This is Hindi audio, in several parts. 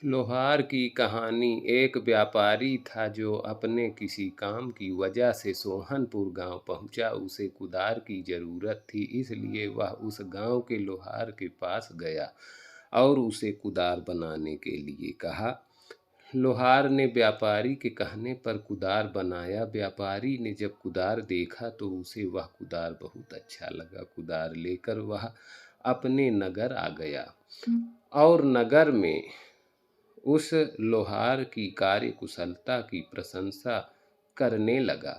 लोहार की कहानी। एक व्यापारी था जो अपने किसी काम की वजह से सोहनपुर गांव पहुंचा। उसे कुदार की जरूरत थी, इसलिए वह उस गांव के लोहार के पास गया और उसे कुदार बनाने के लिए कहा। लोहार ने व्यापारी के कहने पर कुदार बनाया। व्यापारी ने जब कुदार देखा तो उसे वह कुदार बहुत अच्छा लगा। कुदार लेकर वह अपने नगर आ गया और नगर में उस लोहार की कार्यकुशलता की प्रशंसा करने लगा।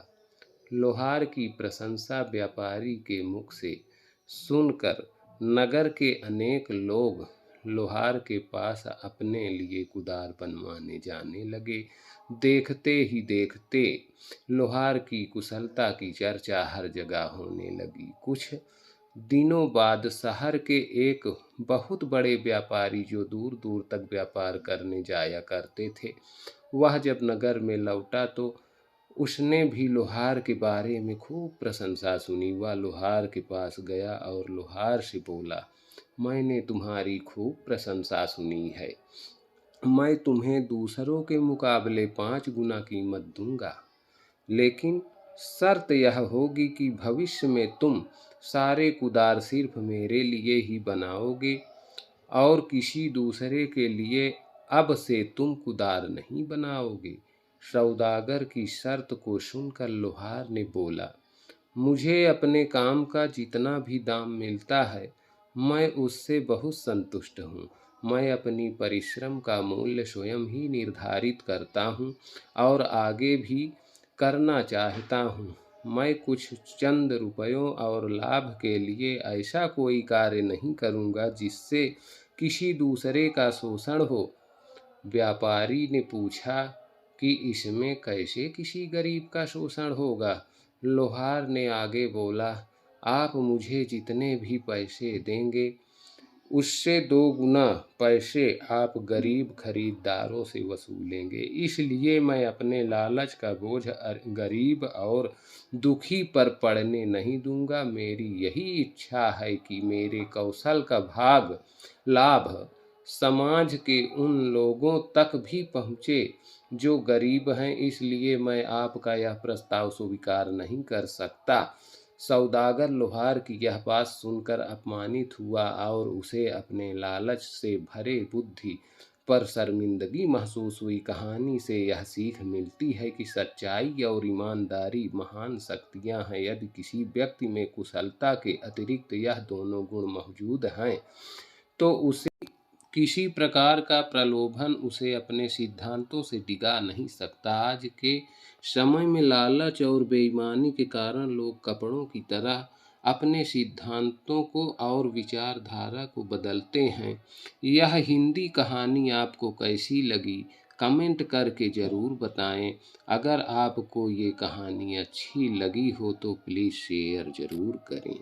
लोहार की प्रशंसा व्यापारी के मुख से सुनकर नगर के अनेक लोग लोहार के पास अपने लिए कुदार बनवाने जाने लगे। देखते ही देखते लोहार की कुशलता की चर्चा हर जगह होने लगी। कुछ दिनों बाद शहर के एक बहुत बड़े व्यापारी जो दूर दूर तक व्यापार करने जाया करते थे, वह जब नगर में लौटा तो उसने भी लोहार के बारे में खूब प्रशंसा सुनी। वह लोहार के पास गया और लोहार से बोला, मैंने तुम्हारी खूब प्रशंसा सुनी है। मैं तुम्हें दूसरों के मुकाबले 5 गुना कीमत दूंगा, लेकिन शर्त यह होगी कि भविष्य में तुम सारे कुदार सिर्फ मेरे लिए ही बनाओगे और किसी दूसरे के लिए अब से तुम कुदार नहीं बनाओगे। सौदागर की शर्त को सुनकर लोहार ने बोला, मुझे अपने काम का जितना भी दाम मिलता है मैं उससे बहुत संतुष्ट हूँ। मैं अपनी परिश्रम का मूल्य स्वयं ही निर्धारित करता हूँ और आगे भी करना चाहता हूँ। मैं कुछ चंद रुपयों और लाभ के लिए ऐसा कोई कार्य नहीं करूँगा जिससे किसी दूसरे का शोषण हो। व्यापारी ने पूछा कि इसमें कैसे किसी गरीब का शोषण होगा। लोहार ने आगे बोला, आप मुझे जितने भी पैसे देंगे उससे 2 गुना पैसे आप गरीब खरीदारों से वसूलेंगे। इसलिए मैं अपने लालच का बोझ गरीब और दुखी पर पड़ने नहीं दूंगा। मेरी यही इच्छा है कि मेरे कौशल का लाभ समाज के उन लोगों तक भी पहुँचे जो गरीब हैं। इसलिए मैं आपका यह प्रस्ताव स्वीकार नहीं कर सकता। सौदागर लोहार की यह बात सुनकर अपमानित हुआ और उसे अपने लालच से भरे बुद्धि पर शर्मिंदगी महसूस हुई। कहानी से यह सीख मिलती है कि सच्चाई और ईमानदारी महान शक्तियां हैं। यदि किसी व्यक्ति में कुशलता के अतिरिक्त यह दोनों गुण मौजूद हैं तो उसे किसी प्रकार का प्रलोभन उसे अपने सिद्धांतों से डिगा नहीं सकता। आज के समय में लालच और बेईमानी के कारण लोग कपड़ों की तरह अपने सिद्धांतों को और विचारधारा को बदलते हैं। यह हिंदी कहानी आपको कैसी लगी कमेंट करके ज़रूर बताएं। अगर आपको ये कहानी अच्छी लगी हो तो प्लीज़ शेयर ज़रूर करें।